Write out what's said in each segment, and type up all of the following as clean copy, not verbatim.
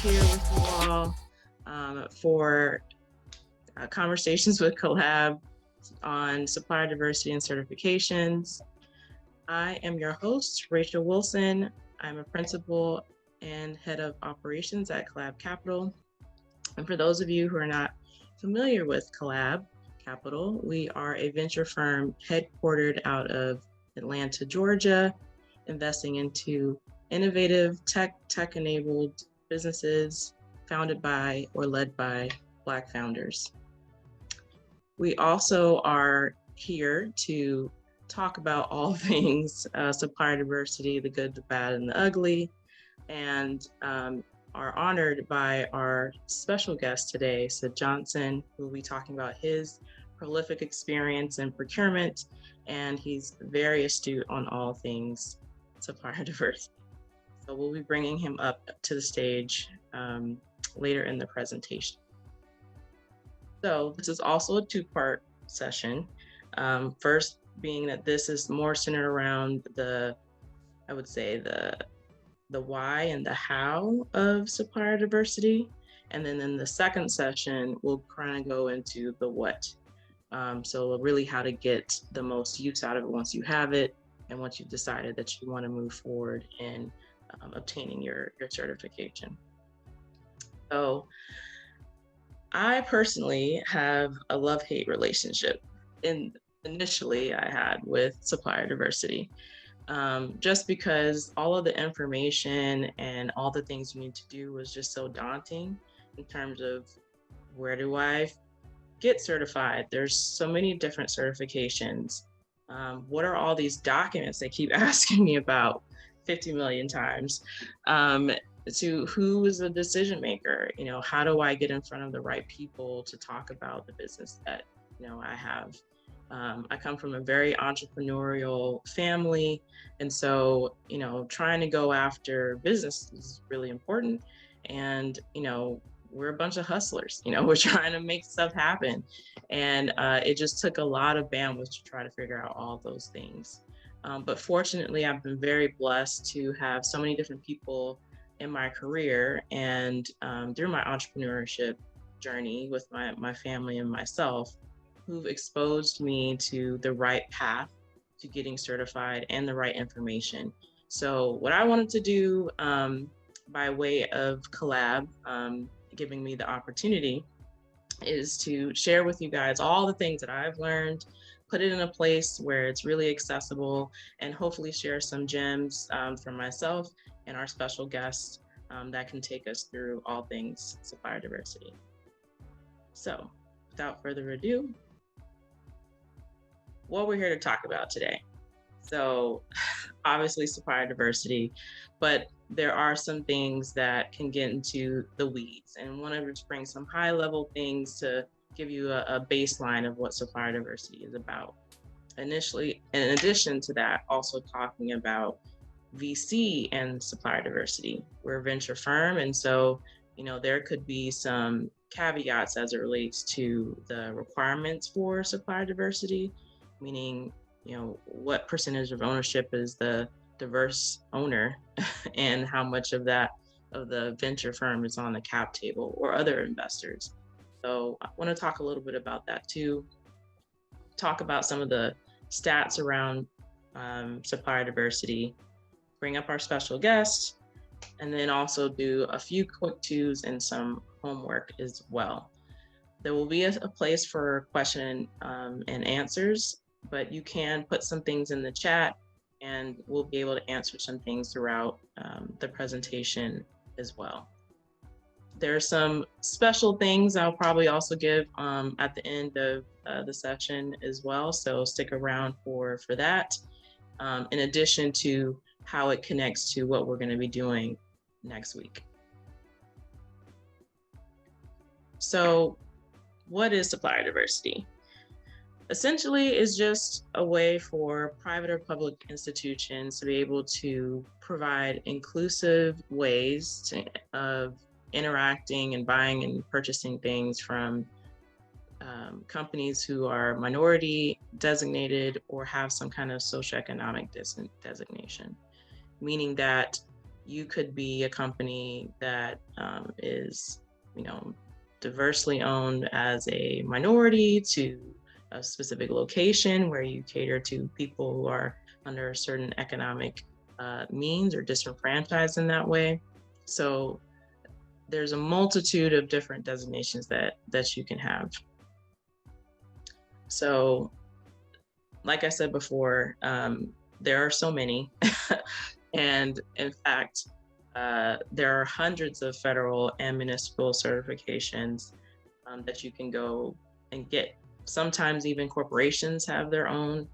here with you all for conversations with Collab on supplier diversity and certifications. I am your host, Rachel Wilson. I'm a principal and head of operations at Collab Capital. And for those of you who are not familiar with Collab Capital, we are a venture firm headquartered out of Atlanta, Georgia, investing into innovative tech-enabled businesses founded by or led by Black founders. We also are here to talk about all things supplier diversity, the good, the bad, and the ugly, and are honored by our special guest today, Sid Johnson, who will be talking about his prolific experience in procurement, and he's very astute on all things supplier diversity. So we'll be bringing him up to the stage later in the presentation. So this is also a two-part session. First being that this is more centered around I would say the why and the how of supplier diversity. And then in the second session, we'll kind of go into the what. So really how to get the most use out of it once you have it, and once you've decided that you want to move forward in obtaining your certification. So I personally have a love-hate relationship initially I had with supplier diversity, just because all of the information and all the things you need to do was just so daunting in terms of where do I get certified? There's so many different certifications. What are all these documents they keep asking me about 50 million times? To who is the decision maker? How do I get in front of the right people to talk about the business that I have? I come from a very entrepreneurial family, and so trying to go after business is really important. And we're a bunch of hustlers. We're trying to make stuff happen, and it just took a lot of bandwidth to try to figure out all those things. But fortunately, I've been very blessed to have so many different people in my career and through my entrepreneurship journey with my family and myself, who've exposed me to the right path to getting certified and the right information. So what I wanted to do by way of Collab, giving me the opportunity, is to share with you guys all the things that I've learned, put it in a place where it's really accessible, and hopefully share some gems from myself and our special guest that can take us through all things supplier diversity. So without further ado, what we're here to talk about today. So obviously supplier diversity, but there are some things that can get into the weeds, and want to bring some high level things to give you a baseline of what supplier diversity is about. Initially, in addition to that, also talking about VC and supplier diversity. We're a venture firm, and so there could be some caveats as it relates to the requirements for supplier diversity, meaning what percentage of ownership is the diverse owner and how much of the venture firm is on the cap table or other investors. So I want to talk a little bit about that too, talk about some of the stats around supplier diversity, bring up our special guest, and then also do a few quick twos and some homework as well. There will be a place for question and answers, but you can put some things in the chat and we'll be able to answer some things throughout the presentation as well. There are some special things I'll probably also give at the end of the session as well, so stick around for that, in addition to how it connects to what we're going to be doing next week. So what is supplier diversity? Essentially, it's just a way for private or public institutions to be able to provide inclusive ways of interacting and buying and purchasing things from companies who are minority designated or have some kind of socioeconomic designation, meaning that You could be a company that is, you know, diversely owned as a minority to a specific location where you cater to people who are under a certain economic means or disenfranchised in that way. So there's a multitude of different designations that you can have. So, like I said before, there are so many. And in fact, there are hundreds of federal and municipal certifications that you can go and get. Sometimes even corporations have their own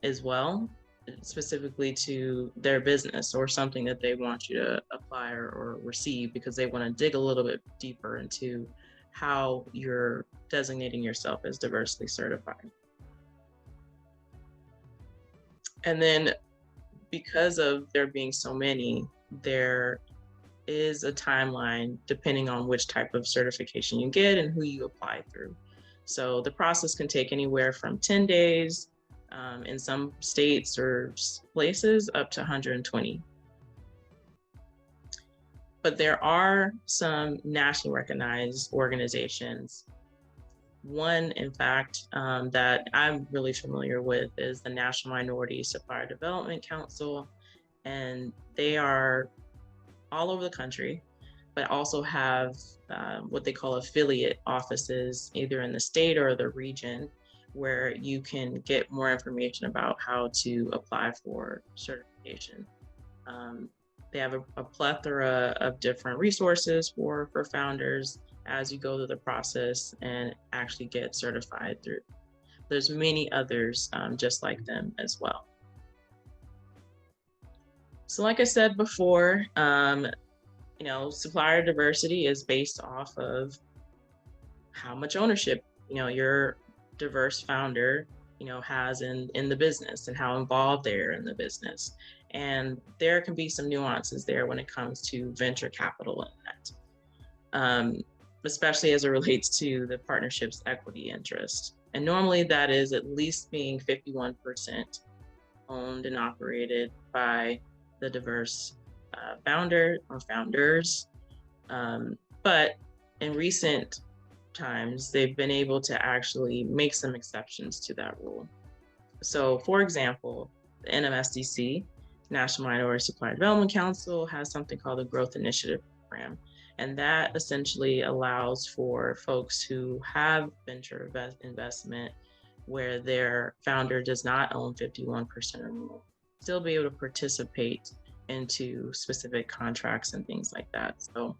as well, specifically to their business or something that they want you to apply or receive because they want to dig a little bit deeper into how you're designating yourself as diversity certified. And then because of there being so many, there is a timeline depending on which type of certification you get and who you apply through. So the process can take anywhere from 10 days in some states or places up to 120. But there are some nationally recognized organizations. One, in fact, that I'm really familiar with is the National Minority Supplier Development Council, and they are all over the country, but also have what they call affiliate offices, either in the state or the region, where you can get more information about how to apply for certification. They have a plethora of different resources for founders as you go through the process and actually get certified through. There's many others just like them as well. So like I said before, you know, supplier diversity is based off of how much ownership, you know, your diverse founder, you know, has in the business and how involved they are in the business. And there can be some nuances there when it comes to venture capital in that, especially as it relates to the partnership's equity interest. And normally that is at least being 51% owned and operated by the diverse founder or founders. But in recent times, they've been able to actually make some exceptions to that rule. So for example, the nmstc, National Minority Supplier Development Council, has something called the Growth Initiative Program. And that essentially allows for folks who have venture investment where their founder does not own 51% or more, still be able to participate into specific contracts and things like that. So,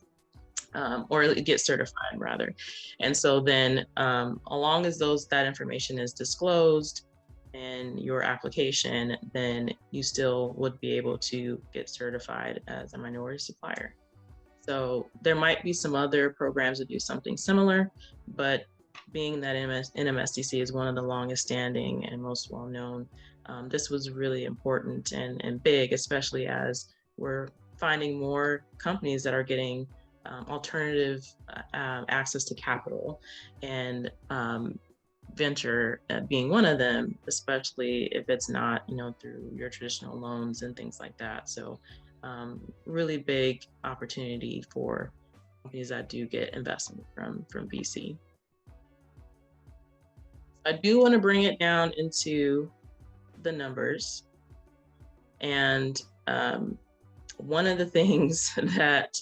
or get certified rather. And so then, as long as that information is disclosed in your application, then you still would be able to get certified as a minority supplier. So there might be some other programs that do something similar, but being that nmstc is one of the longest standing and most well-known, this was really important and big, especially as we're finding more companies that are getting alternative access to capital, and venture being one of them, especially if it's not, you know, through your traditional loans and things like that. So really big opportunity for companies that do get investment from VC. I do want to bring it down into the numbers. And one of the things that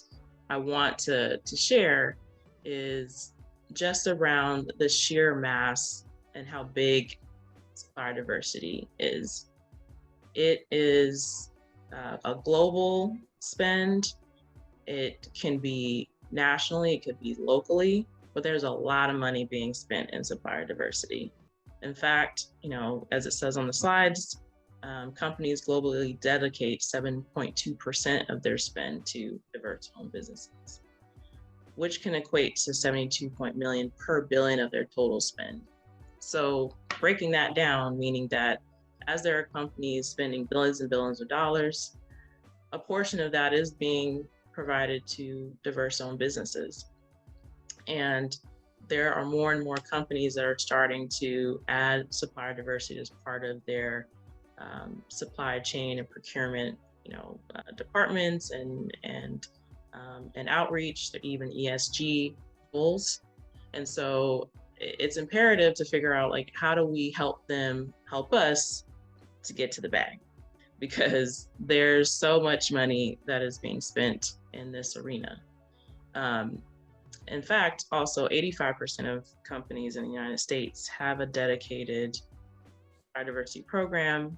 I want to share is just around the sheer mass and how big supplier diversity is. It is a global spend. It can be nationally, it could be locally, but there's a lot of money being spent in supplier diversity. In fact, you know, as it says on the slides, companies globally dedicate 7.2% of their spend to diverse-owned businesses, which can equate to 72 million per billion of their total spend. So breaking that down, meaning that as there are companies spending billions and billions of dollars, a portion of that is being provided to diverse-owned businesses. And there are more and more companies that are starting to add supplier diversity as part of their supply chain and procurement, departments and outreach, even ESG goals. And so it's imperative to figure out, like, how do we help them help us to get to the bag? Because there's so much money that is being spent in this arena. In fact, also 85% of companies in the United States have a dedicated biodiversity program.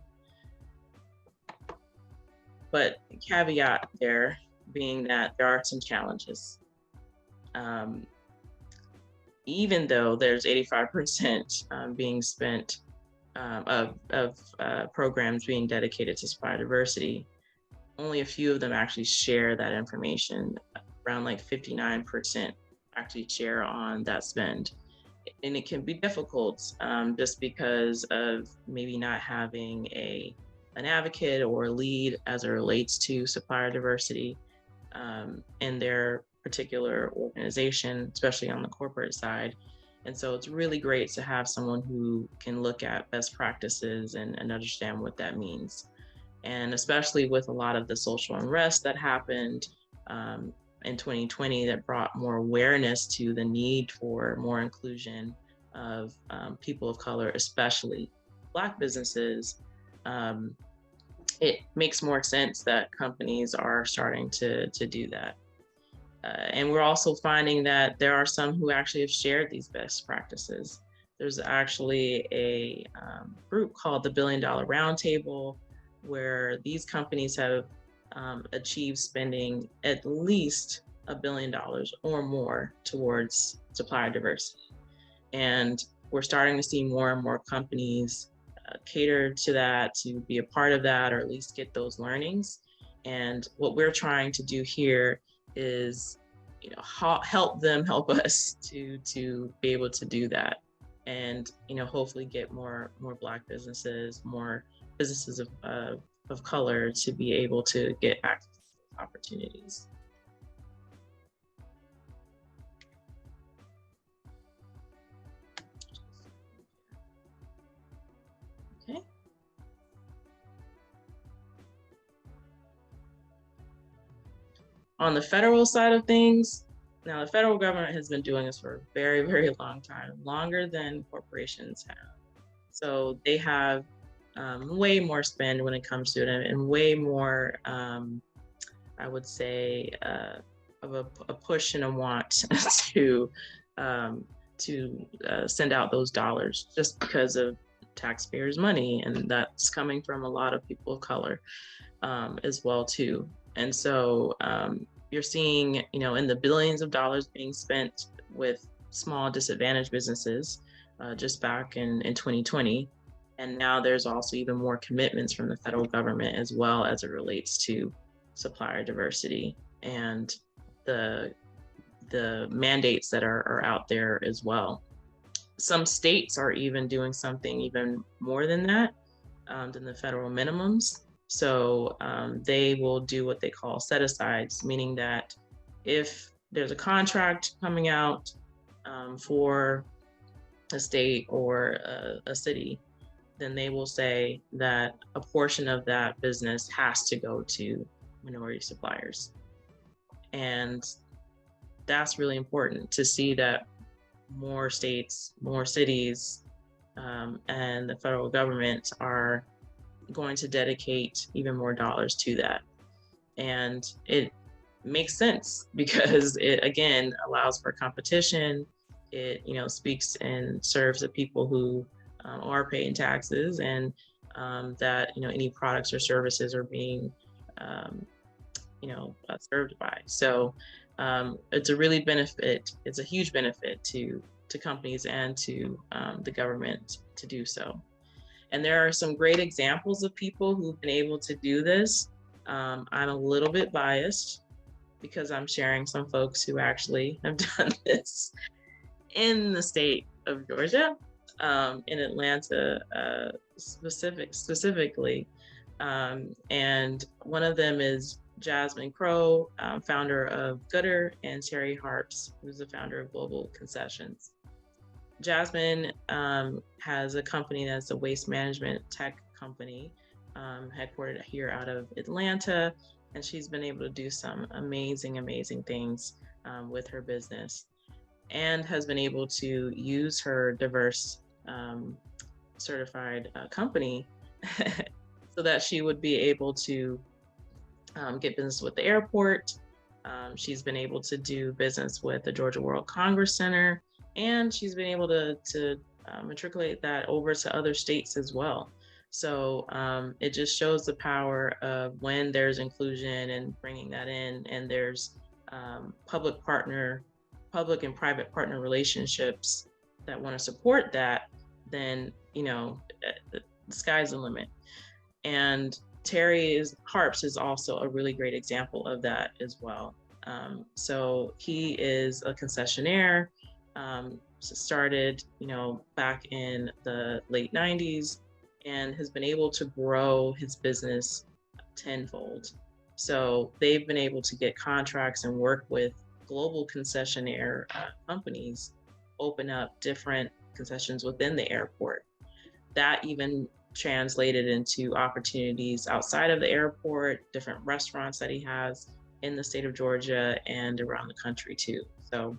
But caveat there being that there are some challenges. Even though there's 85% being spent of programs being dedicated to biodiversity, only a few of them actually share that information. Around like 59% actually share on that spend. And it can be difficult just because of maybe not having an advocate or a lead as it relates to supplier diversity in their particular organization, especially on the corporate side. And so it's really great to have someone who can look at best practices and understand what that means. And especially with a lot of the social unrest that happened in 2020 that brought more awareness to the need for more inclusion of people of color, especially Black businesses, it makes more sense that companies are starting to do that. And we're also finding that there are some who actually have shared these best practices. There's actually a group called the $1 Billion Roundtable, where these companies have achieved spending at least $1 billion or more towards supplier diversity. And we're starting to see more and more companies cater to that, to be a part of that, or at least get those learnings. And what we're trying to do here is, help them help us to be able to do that, and hopefully get more Black businesses, more businesses of color to be able to get access to those opportunities. Okay. On the federal side of things, now the federal government has been doing this for a very, very long time, longer than corporations have. So they have way more spend when it comes to it, and way more, I would say, of a push and a want to send out those dollars, just because of taxpayers' money, and that's coming from a lot of people of color as well too. And so you're seeing, in the billions of dollars being spent with small disadvantaged businesses just back in 2020. And now there's also even more commitments from the federal government as well, as it relates to supplier diversity and the mandates that are out there as well. Some states are even doing something even more than that, than the federal minimums. So they will do what they call set-asides, meaning that if there's a contract coming out for a state or a city, then they will say that a portion of that business has to go to minority suppliers. And that's really important to see that more states, more cities, and the federal government are going to dedicate even more dollars to that. And it makes sense because it, again, allows for competition. It, speaks and serves the people who are paying taxes, and that, any products or services are being, served by. So it's a really benefit. It's a huge benefit to companies and to the government to do so. And there are some great examples of people who've been able to do this. I'm a little bit biased because I'm sharing some folks who actually have done this in the state of Georgia, in Atlanta specifically. And one of them is Jasmine Crow, founder of Gooder, and Terry Harps, who's the founder of Global Concessions. Jasmine has a company that's a waste management tech company, headquartered here out of Atlanta, and she's been able to do some amazing, amazing things with her business, and has been able to use her diverse certified company so that she would be able to get business with the airport. She's been able to do business with the Georgia World Congress Center, and she's been able to matriculate that over to other states as well. So it just shows the power of when there's inclusion and bringing that in, and there's public and private partner relationships that want to support that, then, the sky's the limit. And Harps is also a really great example of that as well. So he is a concessionaire, started, back in the late 90s, and has been able to grow his business tenfold. So they've been able to get contracts and work with global concessionaire companies, open up different concessions within the airport. That even translated into opportunities outside of the airport, different restaurants that he has in the state of Georgia and around the country too. So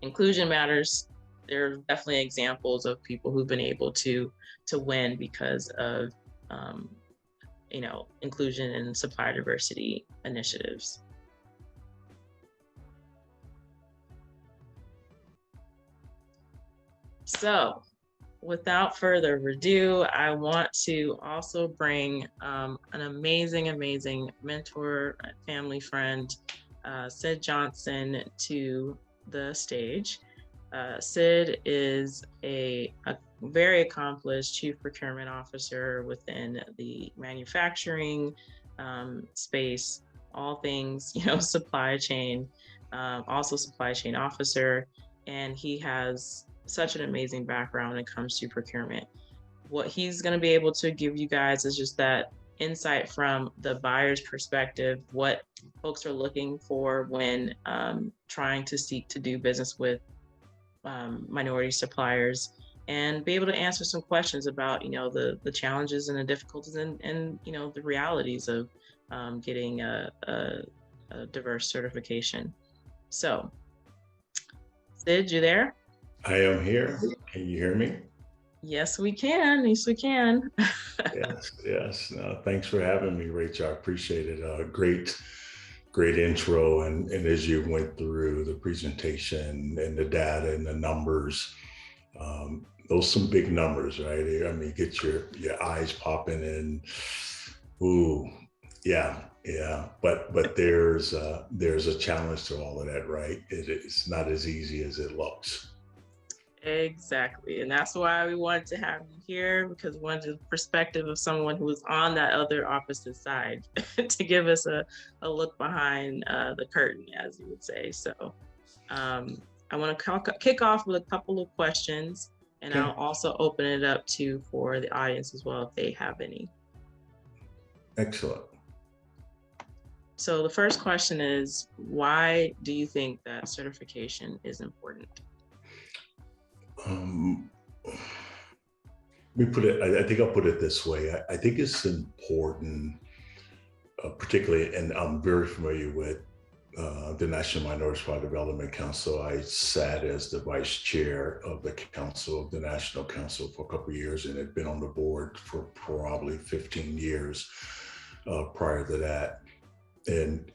inclusion matters. There are definitely examples of people who've been able to win because of inclusion and supplier diversity initiatives. So without further ado, I want to also bring an amazing, amazing mentor, family friend, Sid Johnson, to the stage. Sid is a very accomplished chief procurement officer within the manufacturing space, all things, supply chain, also supply chain officer, and he has such an amazing background when it comes to procurement. What he's going to be able to give you guys is just that insight from the buyer's perspective, what folks are looking for when trying to seek to do business with minority suppliers, and be able to answer some questions about, the challenges and the difficulties and the realities of getting a diverse certification. So, Sid, you there? I am here. Can you hear me? Yes, we can. Yes, we can. Yes. No, thanks for having me, Rachel. I appreciate it. Great intro. And as you went through the presentation and the data and the numbers, those some big numbers, right? I mean, get your eyes popping and, ooh, yeah. But there's a challenge to all of that, right? It's not as easy as it looks. Exactly. And that's why we wanted to have you here, because we wanted the perspective of someone who was on that other opposite side to give us a look behind the curtain, as you would say. So I want to kick off with a couple of questions, and okay. I'll also open it up for the audience as well if they have any. Excellent. So the first question is, why do you think that certification is important? I think I'll put it this way. I think it's important, particularly, and I'm very familiar with the National Minority Supply Development Council. I sat as the vice chair of the council, of the National Council, for a couple of years, and had been on the board for probably 15 years prior to that. And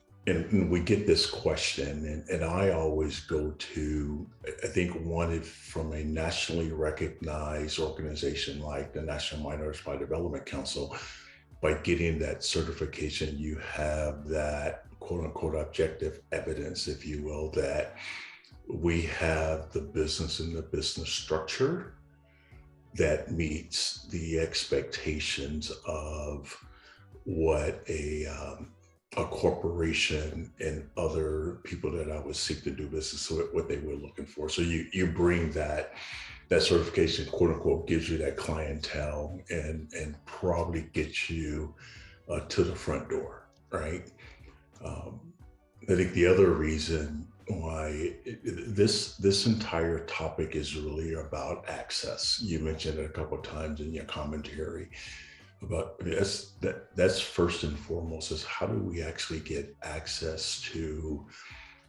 we get this question, and I always go to, I think, wanted from a nationally recognized organization like the National Minority Supply Development Council. By getting that certification, you have that quote unquote objective evidence, if you will, that we have the business and the business structure that meets the expectations of what a corporation and other people that I would seek to do business with, what they were looking for. So you bring that certification, quote unquote, gives you that clientele and probably gets you to the front door, right? I think the other reason why this entire topic is really about access. You mentioned it a couple of times in your commentary. But I mean, that's first and foremost, is how do we actually get access to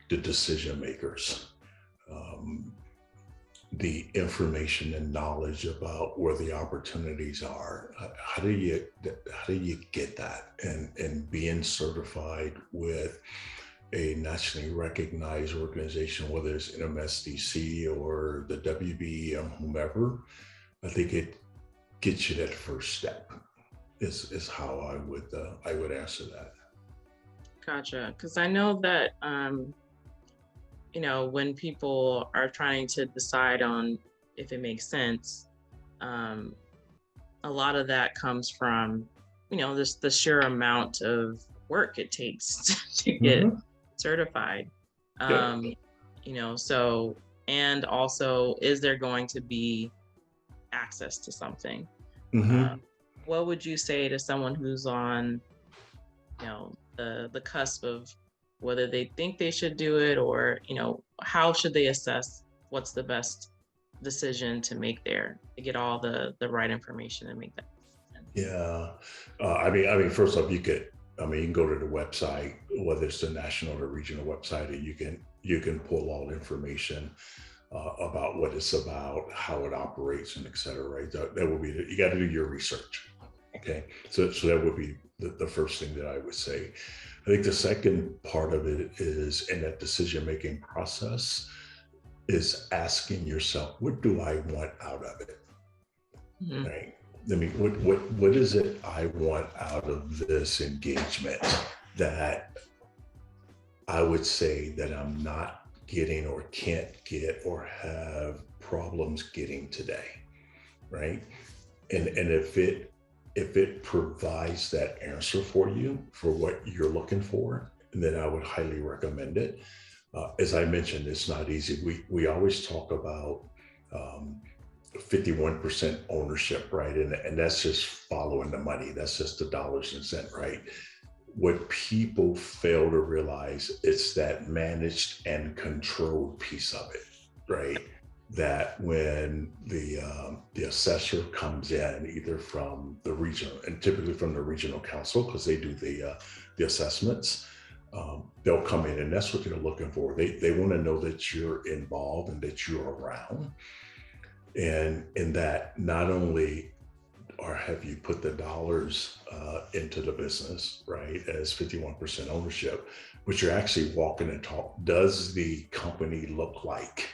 the decision makers, the information and knowledge about where the opportunities are. How do you get that? And being certified with a nationally recognized organization, whether it's nmstc or the WBEM, whomever, I think it gets you that first step. Is how I would answer that. Gotcha. Because I know that when people are trying to decide on if it makes sense, a lot of that comes from just the sheer amount of work it takes to get certified. So, and also, is there going to be access to something? What would you say to someone who's on, the cusp of whether they think they should do it, or, how should they assess what's the best decision to make there to get all the right information and make that decision? Yeah. I mean, first off, you can go to the website, whether it's the national or regional website, and you can pull all information about what it's about, how it operates, and et cetera, right? That will be, you got to do your research. Okay. So that would be the first thing that I would say. I think the second part of it is, in that decision-making process, is asking yourself, what do I want out of it? Right. I mean, what is it I want out of this engagement that I would say that I'm not getting or can't get or have problems getting today, right? And if it provides that answer for you for what you're looking for, then I would highly recommend it. As I mentioned, it's not easy. We always talk about 51% ownership, right? And that's just following the money. That's just the dollars and cents, right? What people fail to realize, it's that managed and controlled piece of it, right? That when the assessor comes in, either from the regional, and typically from the regional council, because they do the assessments, they'll come in, and that's what they're looking for. They want to know that you're involved and that you're around, and in that not only have you put the dollars into the business, right, as 51% ownership, but you're actually walking and talk. Does the company look like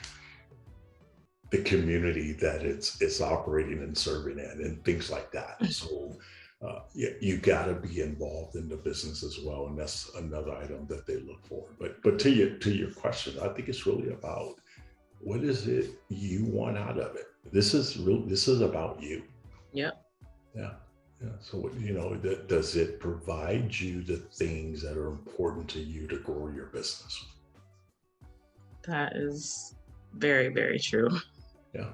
the community that it's operating and serving in, and things like that? So you got to be involved in the business as well, and that's another item that they look for. But to your question, I think it's really about, what is it you want out of it? This is about you. Yeah. So does it provide you the things that are important to you to grow your business? That is very, very true. Yeah.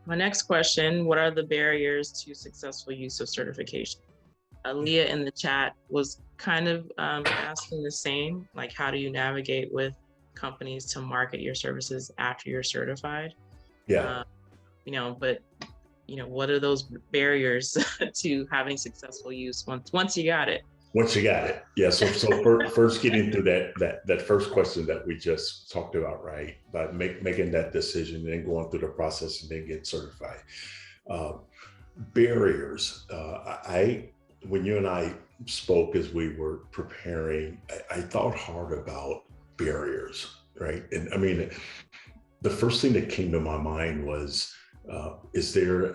My next question: what are the barriers to successful use of certification? Leah in the chat was kind of asking the same, like, how do you navigate with companies to market your services after you're certified? Yeah. But what are those barriers to having successful use once you got it? Once you got it. Yeah. So first getting through that first question that we just talked about, right? About making that decision, then going through the process, and then get certified. Barriers. When you and I spoke as we were preparing, I thought hard about barriers, right? And I mean, the first thing that came to my mind was, is there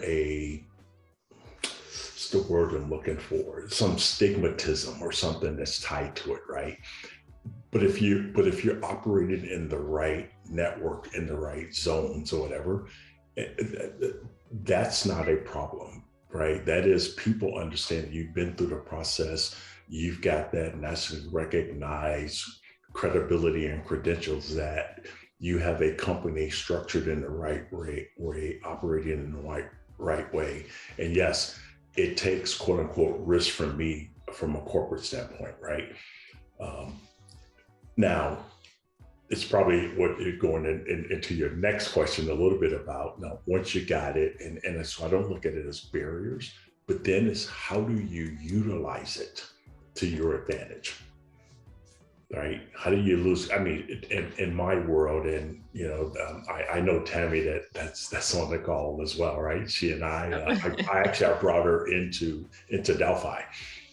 what's the word I'm looking for? Some stigmatism or something that's tied to it, right? But if you're operating in the right network, in the right zones or whatever, that's not a problem, right? That is, people understand you've been through the process, you've got that nationally recognized credibility and credentials, that you have a company structured in the right way, operating in the right way. And yes, it takes quote unquote risk from me from a corporate standpoint, right? Now, it's probably what you're going into your next question a little bit about. Now, once you got it, and so I don't look at it as barriers, but then it's how do you utilize it to your advantage, right? How do you lose? I mean, in my world, and I know Tammy that's on the call as well, right? She and I actually brought her into Delphi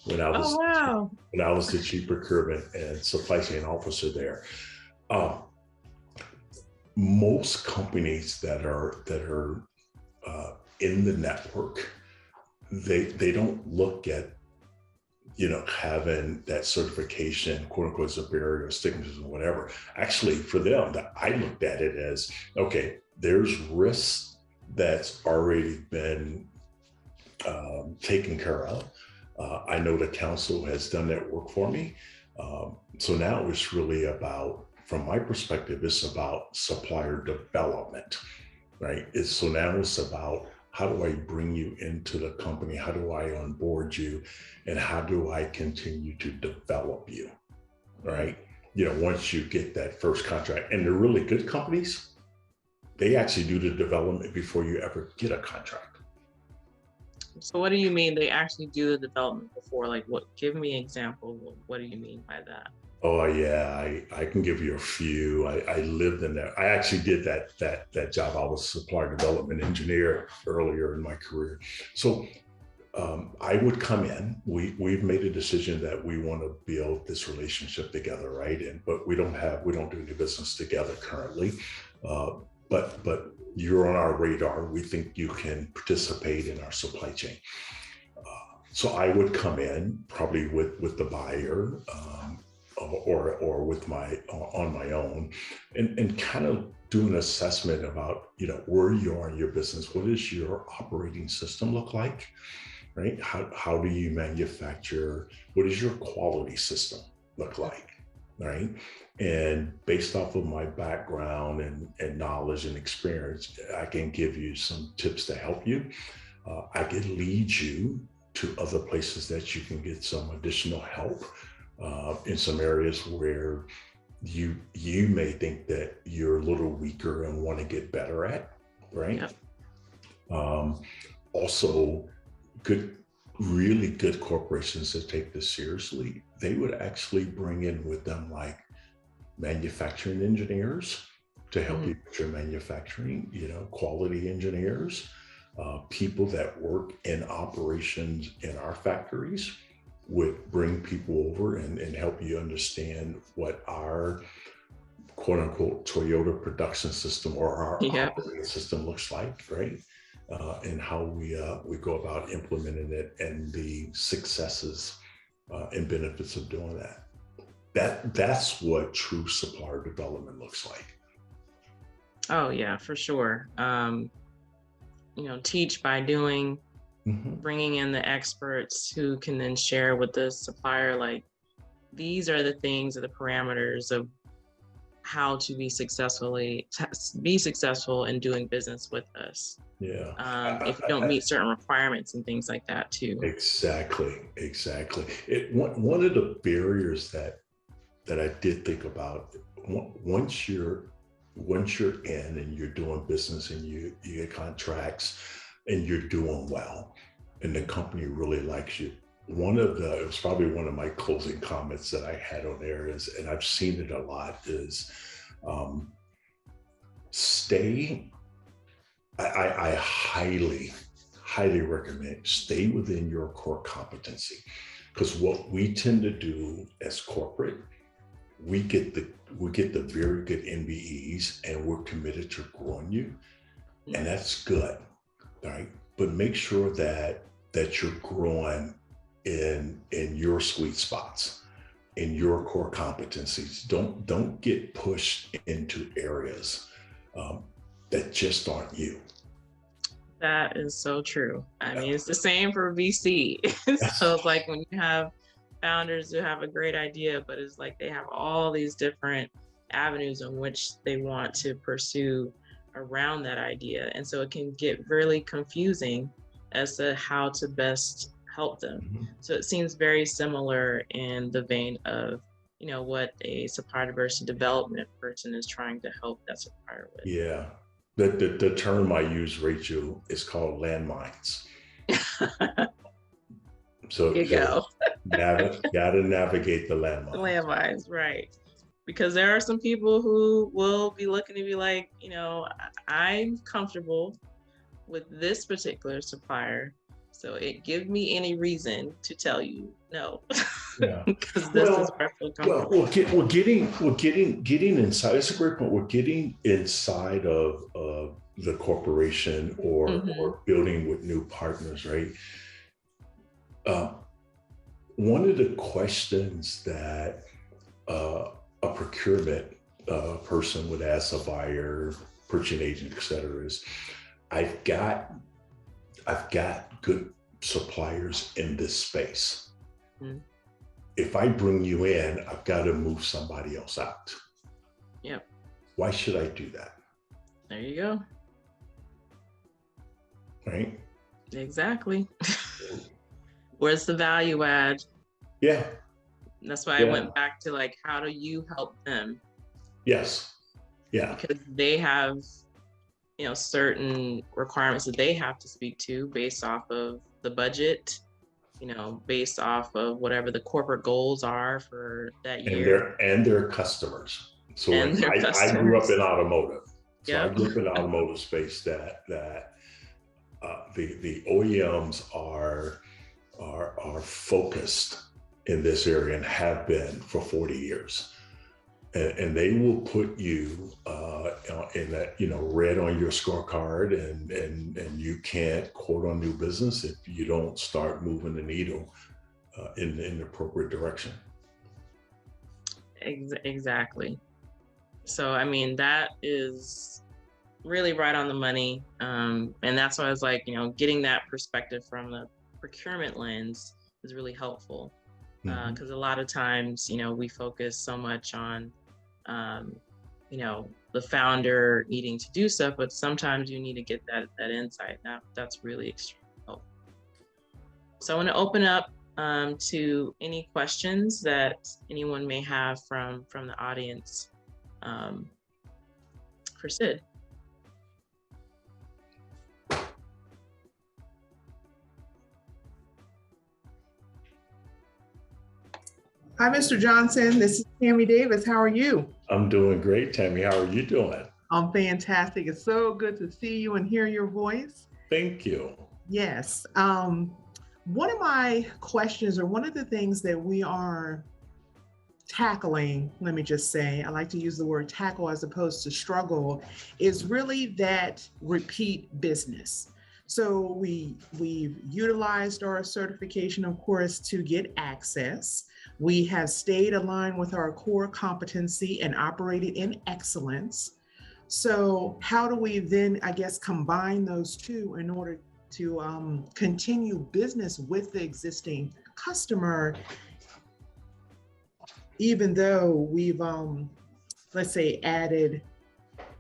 when I was Oh, wow. when I was the chief procurement and supply chain officer there. Most companies that are in the network, they don't look at having that certification, quote unquote, as a barrier, stigmatism, whatever. Actually, for them, that I looked at it as, okay, there's risk that's already been taken care of. I know the council has done that work for me. So now it's really about, from my perspective, it's about supplier development, right? So now it's about, how do I bring you into the company? How do I onboard you? And how do I continue to develop you, right? Once you get that first contract, and the really good companies, they actually do the development before you ever get a contract. So what do you mean they actually do the development before? Like, give me an example. What do you mean by that? Oh yeah, I can give you a few. I lived in that. I actually did that job. I was a supplier development engineer earlier in my career. So I would come in. We've made a decision that we want to build this relationship together, right? But we don't do any business together currently. But you're on our radar. We think you can participate in our supply chain. So I would come in probably with the buyer. Or with on my own, and kind of do an assessment about where you are in your business. What does your operating system look like, right? How do you manufacture? What does your quality system look like, right? And based off of my background and knowledge and experience, I can give you some tips to help you. I can lead you to other places that you can get some additional help. In some areas where you may think that you're a little weaker and want to get better at, right? Yep. Also, really good corporations that take this seriously, they would actually bring in with them like manufacturing engineers to help you with your manufacturing, quality engineers, people that work in operations in our factories would bring people over and help you understand what our quote unquote Toyota production system or our operating system looks like, right? And how we go about implementing it and the successes and benefits of doing that. That's what true supplier development looks like. Oh yeah, for sure. Teach by doing. Bringing in the experts who can then share with the supplier, like, these are the things, or the parameters of how to be successful in doing business with us. Yeah. If you don't meet certain requirements and things like that too. Exactly. One of the barriers that I did think about, once you're in and you're doing business and you get contracts and you're doing well and the company really likes you, it was probably one of my closing comments that I had on there is, and I've seen it a lot, is stay. I highly recommend stay within your core competency, because what we tend to do as corporate, we get the very good MBEs and we're committed to growing you, and that's good, right? But make sure that you're growing in your sweet spots, in your core competencies. Don't get pushed into areas that just aren't you. That is so true. I mean, it's the same for VC. So it's like when you have founders who have a great idea, but it's like they have all these different avenues in which they want to pursue around that idea. And so it can get really confusing as to how to best help them. So it seems very similar in the vein of what a supplier diversity development person is trying to help that supplier with. Yeah. The term I use, Rachel, is called landmines. So, There you go. gotta navigate the landmines. The landmines, right. Because there are some people who will be looking to be like, I'm comfortable with this particular supplier, so it give me any reason to tell you no. Yeah. Because this is where I feel comfortable. We're getting inside. It's a great point. We're getting inside of the corporation or building with new partners, right? One of the questions that a procurement person would ask a buyer, purchasing agent, et cetera, is, I've got good suppliers in this space. Mm-hmm. If I bring you in, I've got to move somebody else out. Yep. Why should I do that? There you go. Right? Exactly. Where's the value add? Yeah. That's why I went back to like, how do you help them? Yes. Yeah. Because they have, certain requirements that they have to speak to based off of the budget, based off of whatever the corporate goals are for that year. And their customers. So I grew up in automotive. So yep. I grew up in the automotive space that the OEMs are focused in this area and have been for 40 years. And they will put you in that, red on your scorecard, and you can't quote on new business if you don't start moving the needle in the appropriate direction. Exactly. So, that is really right on the money. And that's why I was like, getting that perspective from the procurement lens is really helpful. Because a lot of times, we focus so much on, the founder needing to do stuff, but sometimes you need to get that insight. That's really extremely helpful. So I want to open up to any questions that anyone may have from the audience for Sid. Hi, Mr. Johnson. This is Tammy Davis. How are you? I'm doing great, Tammy. How are you doing? I'm fantastic. It's so good to see you and hear your voice. Thank you. Yes. One of my questions, or one of the things that we are tackling, let me just say, I like to use the word tackle as opposed to struggle, is really that repeat business. So we've utilized our certification, of course, to get access. We have stayed aligned with our core competency and operated in excellence. So how do we then, I guess, combine those two in order to continue business with the existing customer, even though we've, let's say, added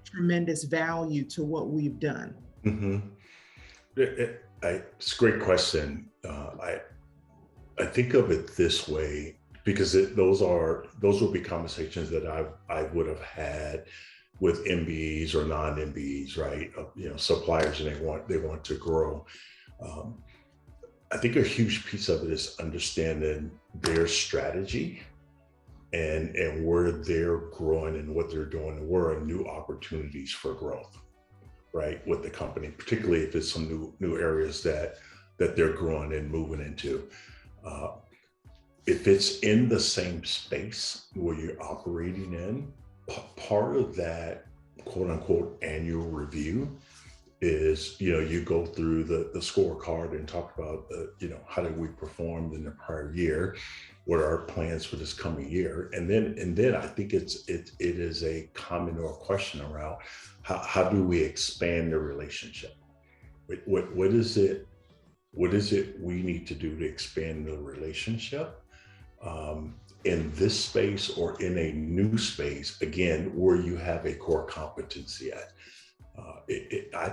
tremendous value to what we've done? Mm-hmm. It's a great question. I think of it this way, because those will be conversations that I would have had with MBEs or non-MBEs, right? Suppliers, and they want to grow. I think a huge piece of it is understanding their strategy and where they're growing and what they're doing, and where are new opportunities for growth, right, with the company, particularly if it's some new areas that they're growing and moving into. If it's in the same space where you're operating in, part of that quote unquote annual review is, you go through the scorecard and talk about, how did we perform in the prior year? What are our plans for this coming year? And then I think it is a comment or a question around how do we expand the relationship? What is it we need to do to expand the relationship in this space or in a new space, again, where you have a core competency at? I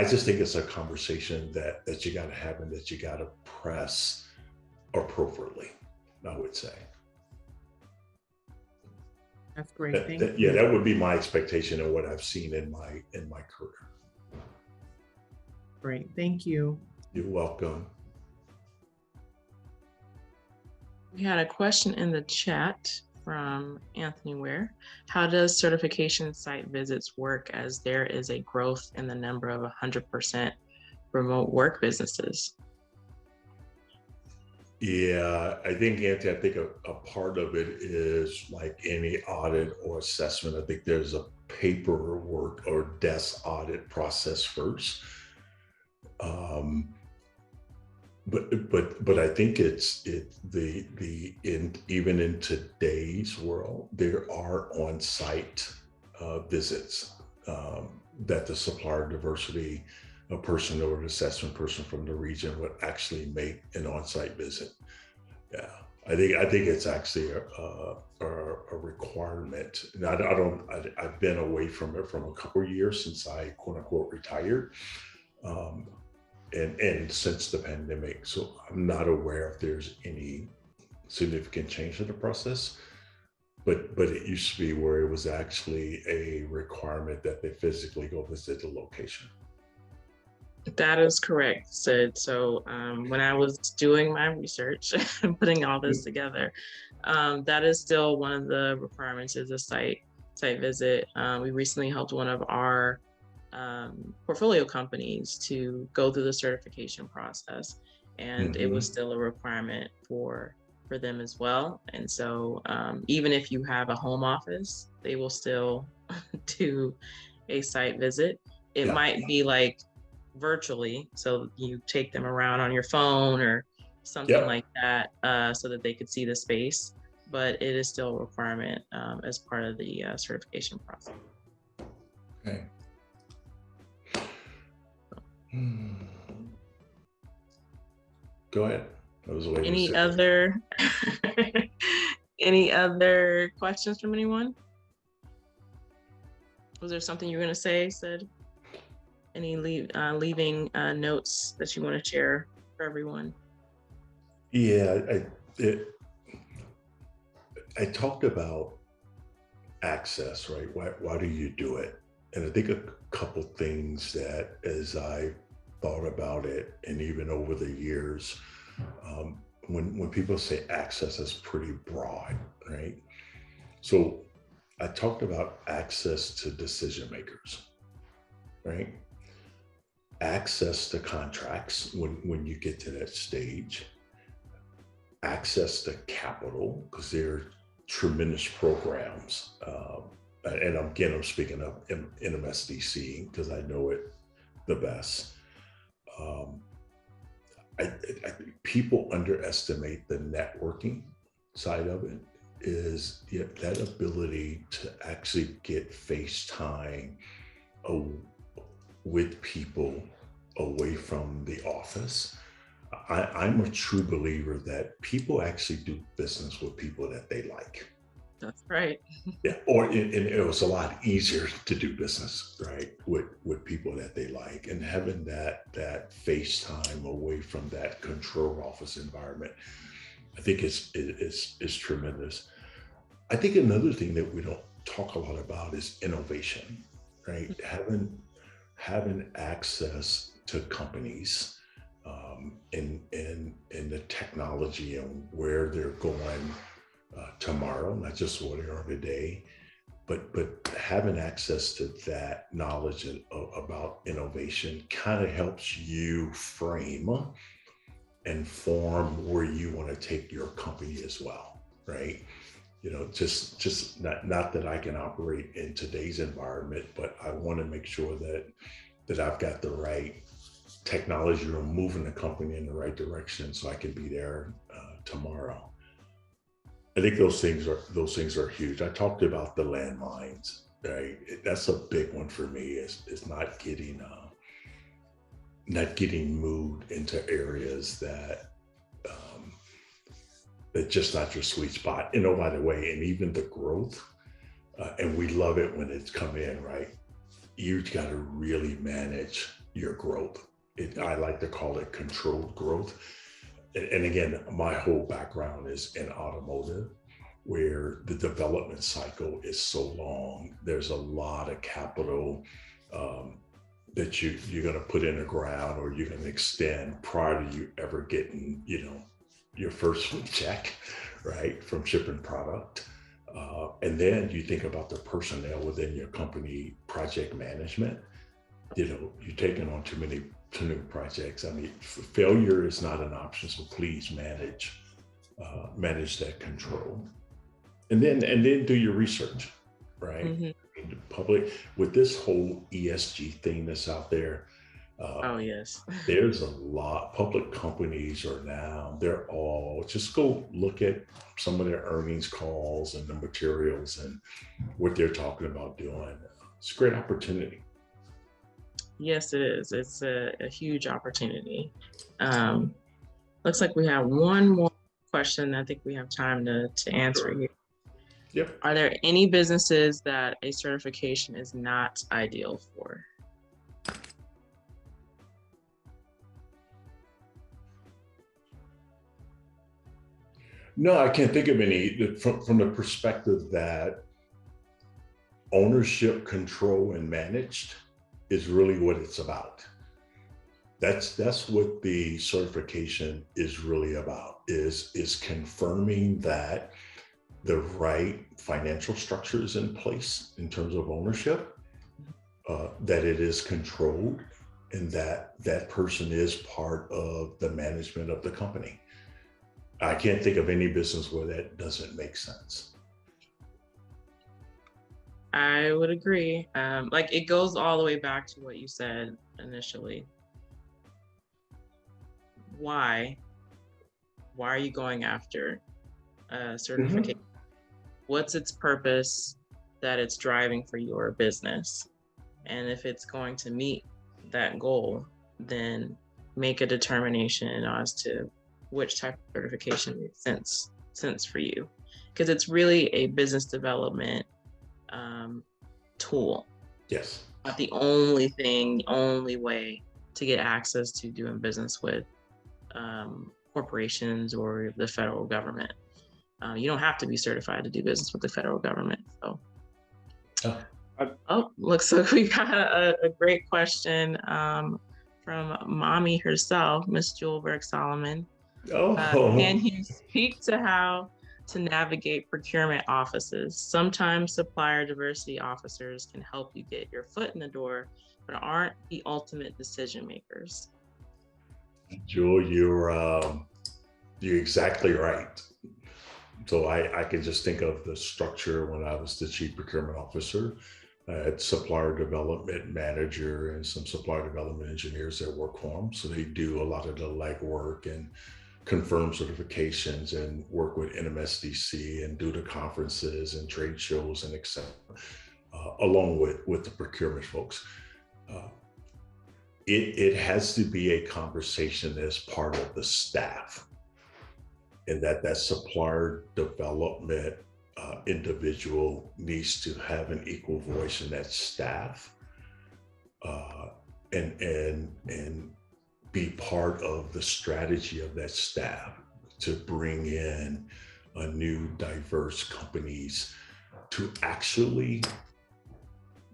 just think it's a conversation that you got to have and that you got to press appropriately, I would say. That's great. Thank you. Yeah, that would be my expectation and what I've seen in my career. Great. Thank you. You're welcome. We had a question in the chat from Anthony Ware. How does certification site visits work as there is a growth in the number of 100% remote work businesses? Yeah, I think, Anthony, I think a part of it is like any audit or assessment. I think there's a paperwork or desk audit process first. But I think even in today's world, there are on-site visits that the supplier diversity a person or an assessment person from the region would actually make an on-site visit. Yeah, I think it's actually a requirement. Now, I've been away from it from a couple of years since I quote unquote retired. And since the pandemic, so I'm not aware if there's any significant change in the process, but it used to be where it was actually a requirement that they physically go visit the location. That is correct, Sid. So when I was doing my research and putting all this together, that is still one of the requirements is a site visit. We recently helped one of our portfolio companies to go through the certification process, and it was still a requirement for them as well. And so even if you have a home office, they will still do a site visit. It might be like virtually, so you take them around on your phone or something like that, so that they could see the space, but it is still a requirement as part of the certification process. Okay. Go ahead. I was waiting. Any other questions from anyone? Was there something you were going to say, Sid? Any leaving notes that you want to share for everyone? Yeah, I talked about access, right? Why do you do it? And I think a couple things that as I thought about it, and even over the years, when people say access, that's pretty broad, right? So I talked about access to decision makers, right? Access to contracts when you get to that stage, access to capital, because there are tremendous programs. And I'm speaking of nmstc because I know it the best. I think people underestimate the networking side of it, is that ability to actually get face time with people away from the office. I'm a true believer that people actually do business with people that they like. That's right. Yeah, and it was a lot easier to do business, right, with people that they like, and having that face time away from that control office environment, I think is tremendous. I think another thing that we don't talk a lot about is innovation, right? Having access to companies in the technology and where they're going tomorrow, not just where they are today, but having access to that knowledge about innovation kind of helps you frame and form where you want to take your company as well, right? Just not that I can operate in today's environment, but I want to make sure that I've got the right technology or moving the company in the right direction so I can be there tomorrow. I think those things are huge. I talked about the landmines, right? That's a big one for me. Is not getting moved into areas that just not your sweet spot. And oh, by the way, and even the growth, and we love it when it's come in, right? You've got to really manage your growth. I like to call it controlled growth. And again, my whole background is in automotive. where the development cycle is so long. There's a lot of capital that you're going to put in the ground, or you're going to extend prior to you ever getting, your first check, right, from shipping product. And then you think about the personnel within your company, project management. You're taking on too many projects. I mean, failure is not an option. So please manage that control, and then do your research, right? Mm-hmm. The public, with this whole ESG thing that's out there. Oh yes, there's a lot. Public companies are now, they're all, just go look at some of their earnings calls and the materials and what they're talking about doing. It's a great opportunity. Yes, it is. It's a huge opportunity. Looks like we have one more question. I think we have time to answer here. Yep. Are there any businesses that a certification is not ideal for? No, I can't think of any from the perspective that ownership, control, and managed is really what it's about. That's what the certification is really about, is confirming that the right financial structure is in place in terms of ownership, that it is controlled, and that that person is part of the management of the company. I can't think of any business where that doesn't make sense. I would agree. Like, it goes all the way back to what you said initially. Why are you going after certification? Mm-hmm. What's its purpose that it's driving for your business? And if it's going to meet that goal, then make a determination as to which type of certification makes sense for you. Because it's really a business development tool. Yes. Not the only way to get access to doing business with corporations or the federal government. You don't have to be certified to do business with the federal government. So, looks like we got a great question from Mommy herself, Miss Julberg Solomon. Can you speak to how to navigate procurement offices? Sometimes supplier diversity officers can help you get your foot in the door, but aren't the ultimate decision makers. Jewel, you're exactly right. So I can just think of the structure when I was the chief procurement officer. I had supplier development manager and some supplier development engineers that work for them. So they do a lot of the legwork and confirm certifications and work with nmstc and do the conferences and trade shows and et cetera, along with the procurement folks. It has to be a conversation as part of the staff, and that supplier development individual needs to have an equal voice in that staff, and be part of the strategy of that staff to bring in new diverse companies to actually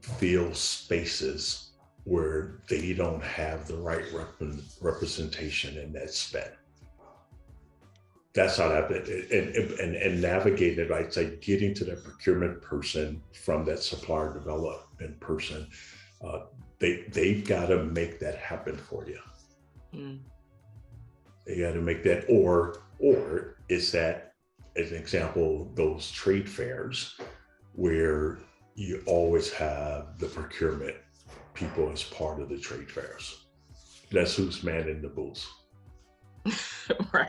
fill spaces where they don't have the right representation in that spend. That's how that, and navigate it, I'd say, getting to that procurement person from that supplier development person, they've got to make that happen for you. Mm. They got to make that, or is that, as an example, those trade fairs where you always have the procurement people as part of the trade fairs. That's who's manning the booths. Right.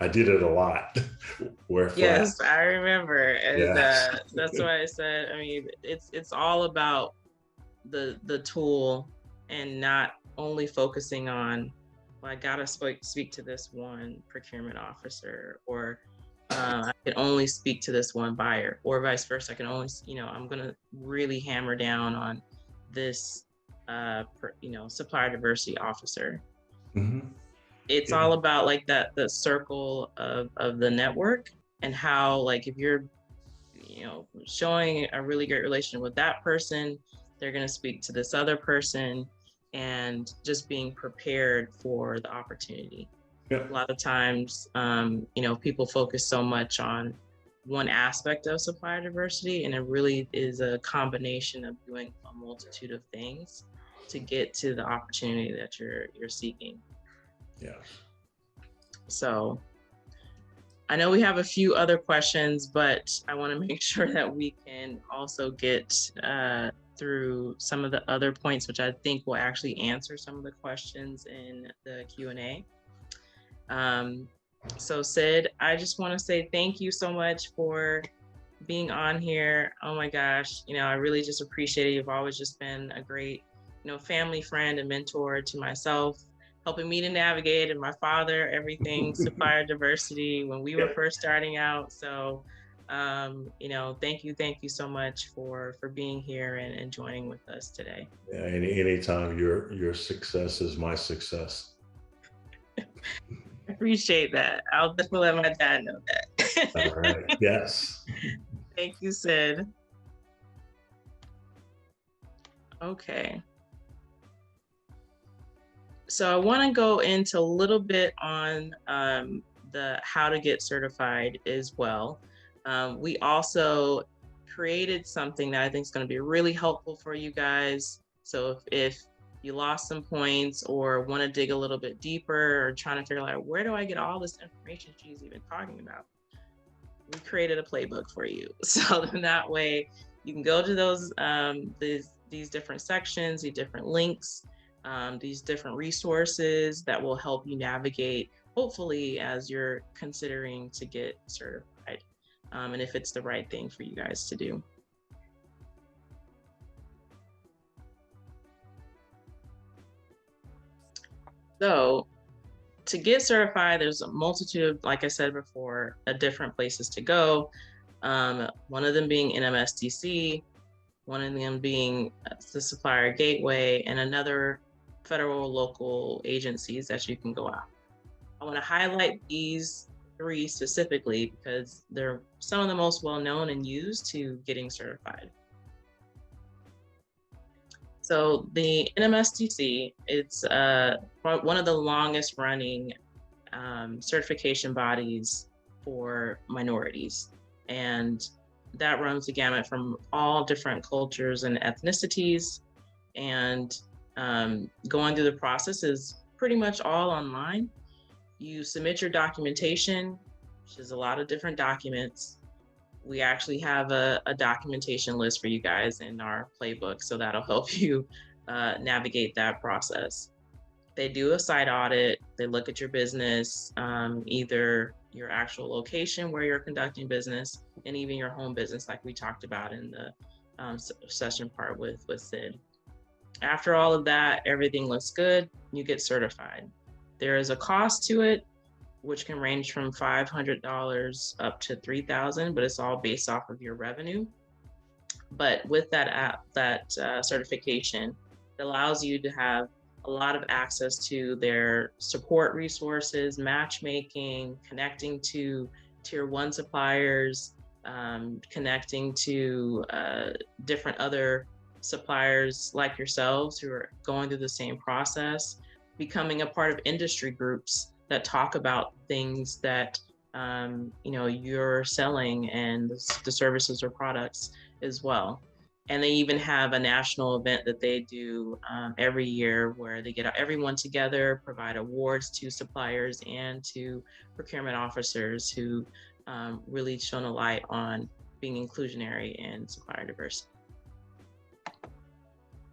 I did it a lot. Yes, I remember. And yes. That's why I said, I mean, it's all about the tool and not only focusing on, well, I gotta speak to this one procurement officer, or I can only speak to this one buyer, or vice versa. I can only, I'm gonna really hammer down on this, supplier diversity officer. Mm-hmm. It's all about like the circle of the network, and how, like, if you're, showing a really great relationship with that person, they're going to speak to this other person, and just being prepared for the opportunity. Yeah. A lot of times, people focus so much on one aspect of supplier diversity, and it really is a combination of doing a multitude of things to get to the opportunity that you're seeking. Yeah. So I know we have a few other questions, but I want to make sure that we can also get through some of the other points, which I think will actually answer some of the questions in the Q&A. So Sid, I just want to say thank you so much for being on here. Oh my gosh, I really just appreciate it. You've always just been a great, family friend and mentor to myself, helping me to navigate, and my father, everything supplier diversity when we were first starting out. So, thank you so much for being here and joining with us today. Yeah, anytime your success is my success. I appreciate that. I'll definitely let my dad know that. All right. Yes. Thank you, Sid. Okay. So I want to go into a little bit on the how to get certified as well. We also created something that I think is going to be really helpful for you guys. So if you lost some points or want to dig a little bit deeper or trying to figure out where do I get all this information she's even talking about, we created a playbook for you. So then that way you can go to those these different sections, these different links, these different resources that will help you navigate, hopefully, as you're considering to get certified, and if it's the right thing for you guys to do. So to get certified, there's a multitude of, like I said before, different places to go. One of them being nmstc, one of them being the Supplier Gateway, and another federal local agencies that you can go out. I want to highlight these three specifically because they're some of the most well-known and used to getting certified. So the nmstc, it's one of the longest running certification bodies for minorities. And that runs the gamut from all different cultures and ethnicities. And going through the process is pretty much all online. You submit your documentation, which is a lot of different documents. We actually have a documentation list for you guys in our playbook, so that'll help you navigate that process. They do a site audit. They look at your business, either your actual location where you're conducting business, and even your home business, like we talked about in the session part with Sid. After all of that, everything looks good, you get certified. There is a cost to it, which can range from $500 up to $3,000, but it's all based off of your revenue. But with that certification, it allows you to have a lot of access to their support resources, matchmaking, connecting to tier 1 suppliers, connecting to different other suppliers like yourselves who are going through the same process, becoming a part of industry groups that talk about things that you're selling and the services or products as well. And they even have a national event that they do every year where they get everyone together, provide awards to suppliers and to procurement officers who really shone a light on being inclusionary and supplier diversity.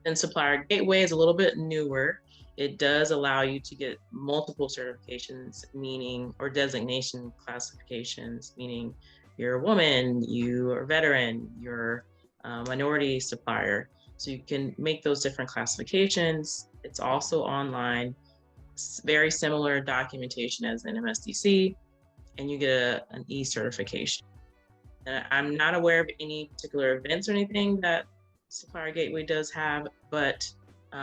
And Supplier Gateway is a little bit newer. It does allow you to get multiple certifications, or designation classifications, meaning you're a woman, you are a veteran, you're a minority supplier. So you can make those different classifications. It's also online, very similar documentation as nmstc, and you get an e-certification. I'm not aware of any particular events or anything that Supplier Gateway does have, but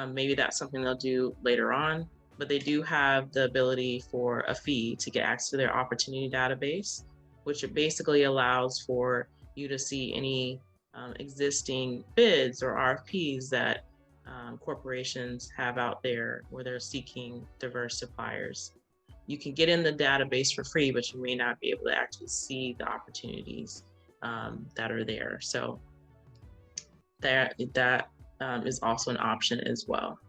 maybe that's something they'll do later on. But they do have the ability for a fee to get access to their opportunity database. which it basically allows for you to see any existing bids or RFPs that corporations have out there where they're seeking diverse suppliers. You can get in the database for free, but you may not be able to actually see the opportunities that are there. So that is also an option as well.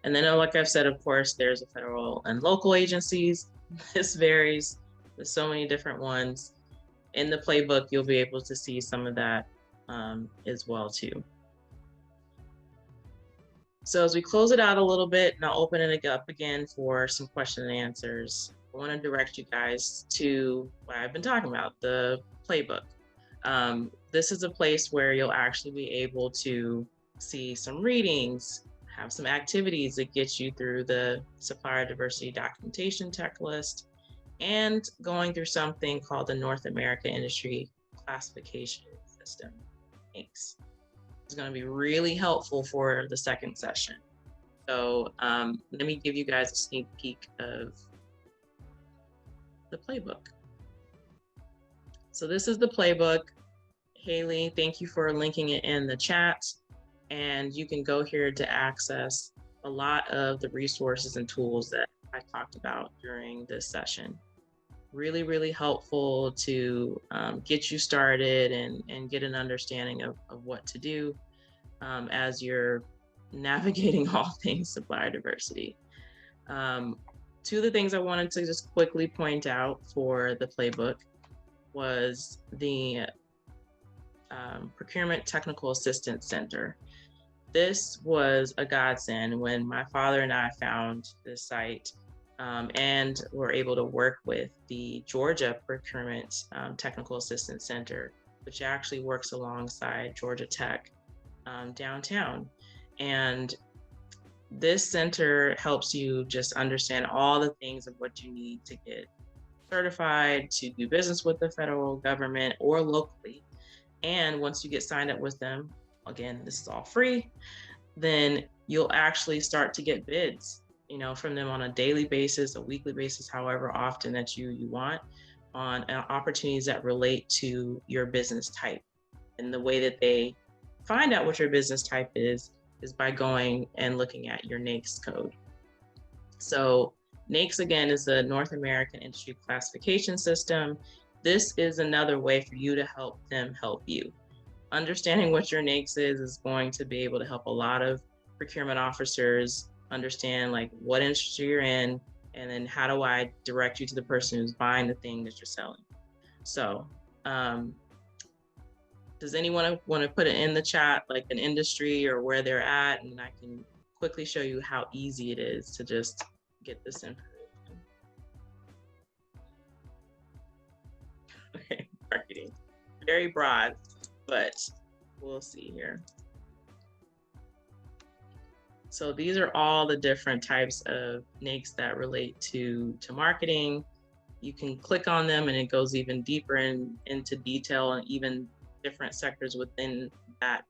And then, like I've said, of course, there's a federal and local agencies. This varies. There's so many different ones. In the playbook, you'll be able to see some of that as well too. So as we close it out a little bit, and I'll open it up again for some question and answers, I want to direct you guys to what I've been talking about, the playbook. This is a place where you'll actually be able to see some readings, have some activities that get you through the supplier diversity documentation checklist, and going through something called the North America Industry Classification System, NAICS. It's going to be really helpful for the second session. So let me give you guys a sneak peek of the playbook. So this is the playbook. Haley, thank you for linking it in the chat. And you can go here to access a lot of the resources and tools that I talked about during this session. Really, really helpful to get you started and get an understanding of what to do as you're navigating all things supplier diversity. Two of the things I wanted to just quickly point out for the playbook was the Procurement Technical Assistance Center. This was a godsend when my father and I found this site and were able to work with the Georgia Procurement Technical Assistance Center, which actually works alongside Georgia Tech downtown. And this center helps you just understand all the things of what you need to get certified to do business with the federal government or locally. And once you get signed up with them, again, this is all free, then you'll actually start to get bids, you know, from them on a daily basis, a weekly basis, however often that you want, on opportunities that relate to your business type. And the way that they find out what your business type is by going and looking at your NAICS code. So NAICS, again, is the North American Industry Classification System. This is another way for you to help them help you. Understanding what your NAICS is going to be able to help a lot of procurement officers understand like what industry you're in, and then how do I direct you to the person who's buying the thing that you're selling. So does anyone want to put it in the chat, like an industry or where they're at, and I can quickly show you how easy it is to just get this information. Okay, marketing, very broad, but we'll see here. So these are all the different types of NAICS that relate to marketing. You can click on them and it goes even deeper into detail and even different sectors within that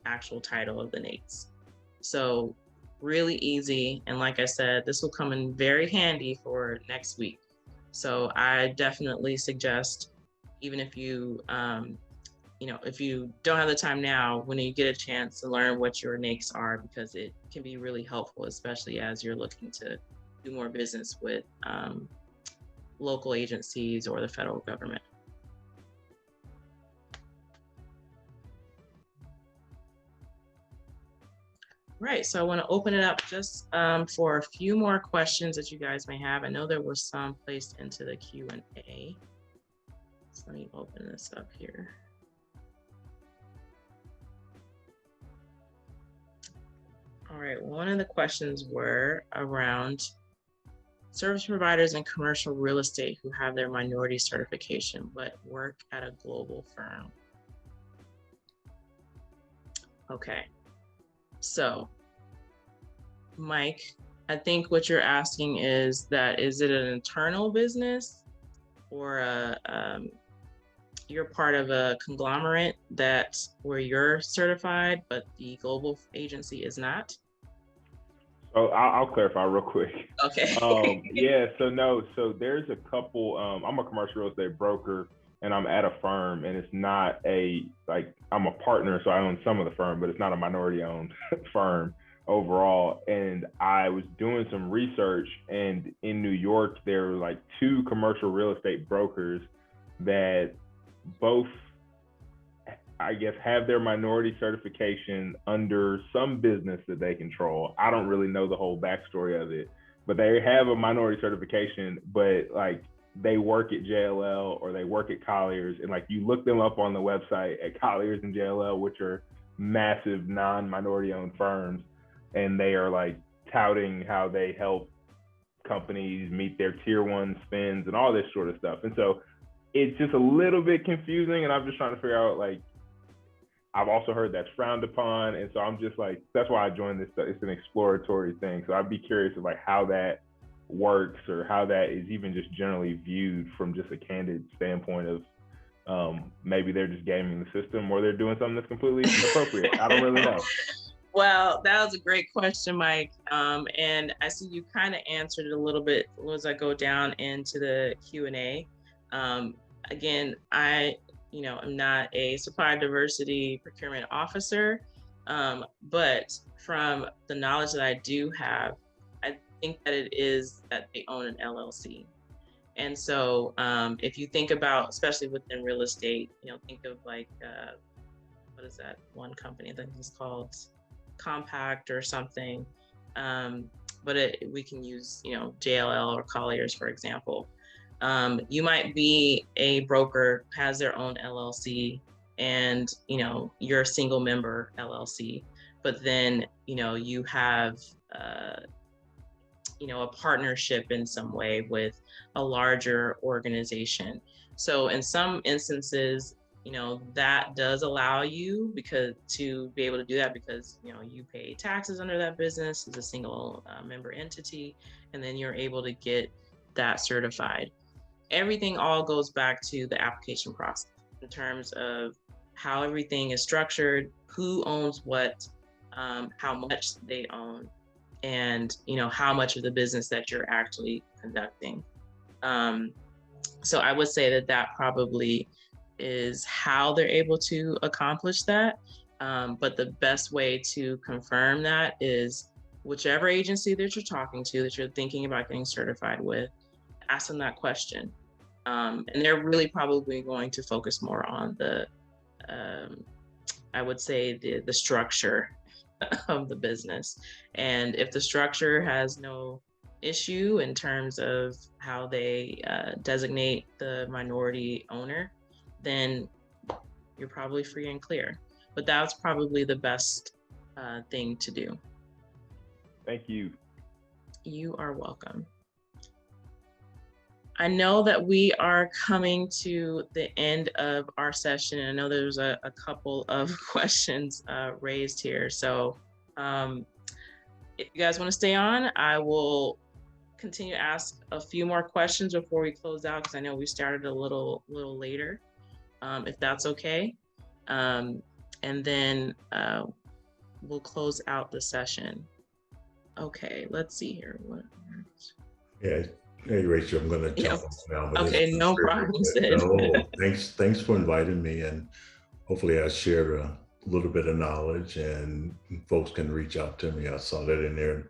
actual title of the NAICS. So really easy. And like I said, this will come in very handy for next week. So I definitely suggest, even if you, if you don't have the time now, when you get a chance to learn what your NAICS are, because it can be really helpful, especially as you're looking to do more business with local agencies or the federal government. Right, so I want to open it up just for a few more questions that you guys may have. I know there were some placed into the Q&A. So let me open this up here. All right, one of the questions were around service providers and commercial real estate who have their minority certification but work at a global firm. Okay. So, Mike, I think what you're asking is that, is it an internal business or you're part of a conglomerate where you're certified, but the global agency is not? So I'll clarify real quick. Okay. Yeah, so there's a couple, I'm a commercial real estate broker and I'm at a firm, and it's not I'm a partner, so I own some of the firm, but it's not a minority owned firm overall. And I was doing some research, and in New York, there were like 2 commercial real estate brokers that both, I guess, have their minority certification under some business that they control. I don't really know the whole backstory of it, but they have a minority certification, but like they work at JLL or they work at Colliers, and like you look them up on the website at Colliers and JLL, which are massive non-minority owned firms, and they are like touting how they help companies meet their tier 1 spends and all this sort of stuff. And so it's just a little bit confusing, and I'm just trying to figure out, like, I've also heard that's frowned upon. And so I'm just like, that's why I joined this. It's an exploratory thing. So I'd be curious of like how that works, or how that is even just generally viewed from just a candid standpoint of maybe they're just gaming the system, or they're doing something that's completely inappropriate. I don't really know. Well, that was a great question, Mike. And I see you kind of answered it a little bit as I go down into the Q&A. Again, I'm not a supplier diversity procurement officer, but from the knowledge that I do have, I think that it is that they own an LLC. And so if you think about, especially within real estate, think of like, what is that one company? I think it's called Compact or something. But we can use, JLL or Colliers, for example. You might be a broker, has their own LLC, and you're a single member LLC, but then you have a partnership in some way with a larger organization. So in some instances, that does allow you to be able to do that because you pay taxes under that business as a single member entity, and then you're able to get that certified. Everything all goes back to the application process in terms of how everything is structured, who owns what, how much they own, and how much of the business that you're actually conducting. So I would say that probably is how they're able to accomplish that. But the best way to confirm that is whichever agency that you're talking to, that you're thinking about getting certified with, ask them that question. And they're really probably going to focus more on the, I would say the structure of the business. And if the structure has no issue in terms of how they designate the minority owner, then you're probably free and clear. But that's probably the best thing to do. Thank you. You are welcome. I know that we are coming to the end of our session. I know there's a couple of questions raised here. So if you guys want to stay on, I will continue to ask a few more questions before we close out, because I know we started a little later, if that's okay. And then we'll close out the session. Okay, let's see here. Yeah. Hey, Rachel, I'm going to jump on now. Okay, no problem, Sid. No, thanks for inviting me, and hopefully I shared a little bit of knowledge and folks can reach out to me. I saw that in there.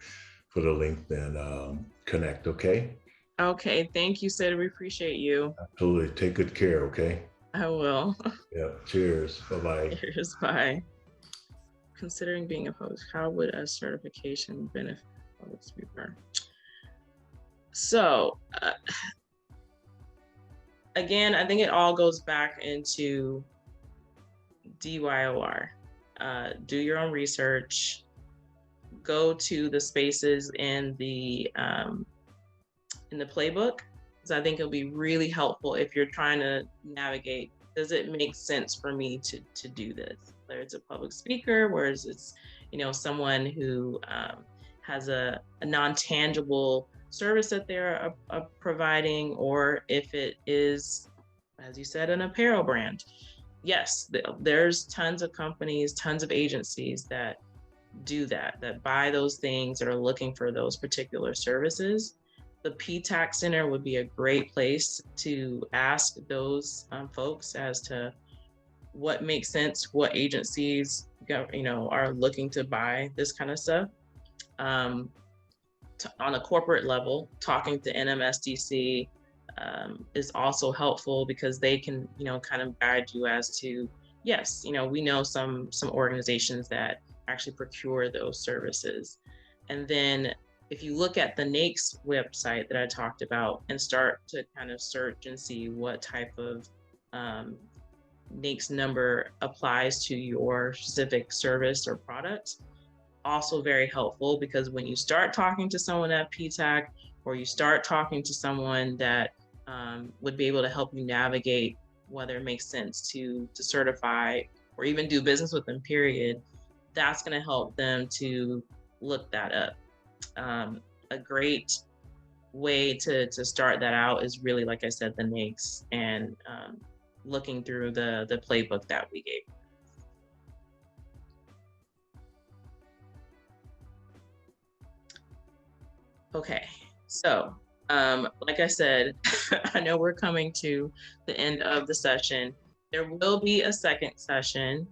Put a link, then connect, okay? Okay, thank you, Sid. We appreciate you. Absolutely. Take good care, okay? I will. Yeah, cheers. Bye-bye. Cheers, bye. Considering being a host, how would a certification benefit a public speaker? So, again, I think it all goes back into DYOR. Do your own research. Go to the spaces in the Playbook, because I think it'll be really helpful if you're trying to navigate. Does it make sense for me to do this? Whether it's a public speaker, whereas it's someone who has a non-tangible service that they're providing, or if it is, as you said, an apparel brand. Yes, there's tons of companies, tons of agencies that do that buy those things, that are looking for those particular services. The PTAC Center would be a great place to ask those folks as to what makes sense, what agencies are looking to buy this kind of stuff. On a corporate level, talking to nmstc is also helpful, because they can kind of guide you as to, yes, we know some organizations that actually procure those services. And then if you look at the NAICS website that I talked about and start to kind of search and see what type of NAICS number applies to your specific service or product, also very helpful, because when you start talking to someone at PTAC, or you start talking to someone that would be able to help you navigate whether it makes sense to certify or even do business with them, period, that's going to help them to look that up. A great way to start that out is really, like I said, the NAICS, and looking through the playbook that we gave. Okay, so like I said, I know we're coming to the end of the session. There will be a second session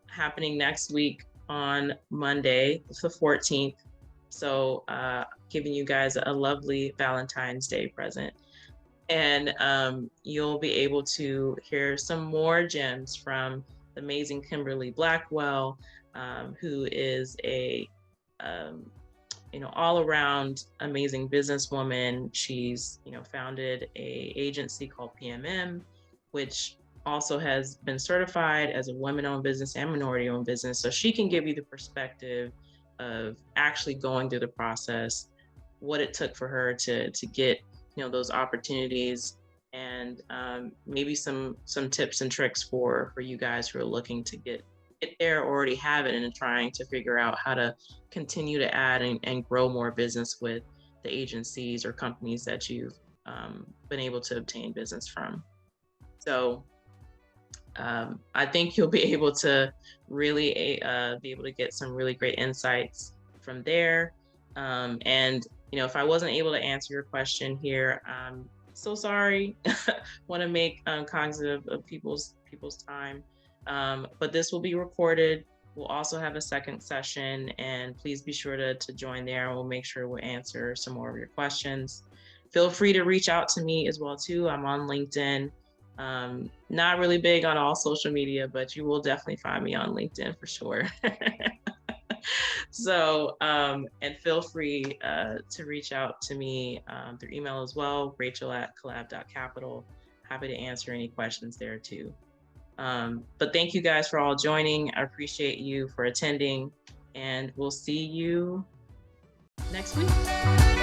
happening next week on Monday, the 14th. So giving you guys a lovely Valentine's Day present. And you'll be able to hear some more gems from the amazing Kimberly Blackwell, who is a all-around amazing businesswoman. She's founded a agency called PMM, which also has been certified as a women-owned business and minority-owned business. So she can give you the perspective of actually going through the process, what it took for her to get those opportunities, and maybe some tips and tricks for you guys who are looking to get there, or already have it and trying to figure out how to continue to add and grow more business with the agencies or companies that you've been able to obtain business from. So I think you'll be able to really be able to get some really great insights from there. And if I wasn't able to answer your question here, I'm so sorry. Want to make cognizant of people's time. But this will be recorded. We'll also have a second session, and please be sure to join there. We'll make sure we'll answer some more of your questions. Feel free to reach out to me as well too. I'm on LinkedIn. Not really big on all social media, but you will definitely find me on LinkedIn for sure. So, and feel free to reach out to me through email as well, rachel@collab.capital. Happy to answer any questions there too. But thank you guys for all joining. I appreciate you for attending, and we'll see you next week.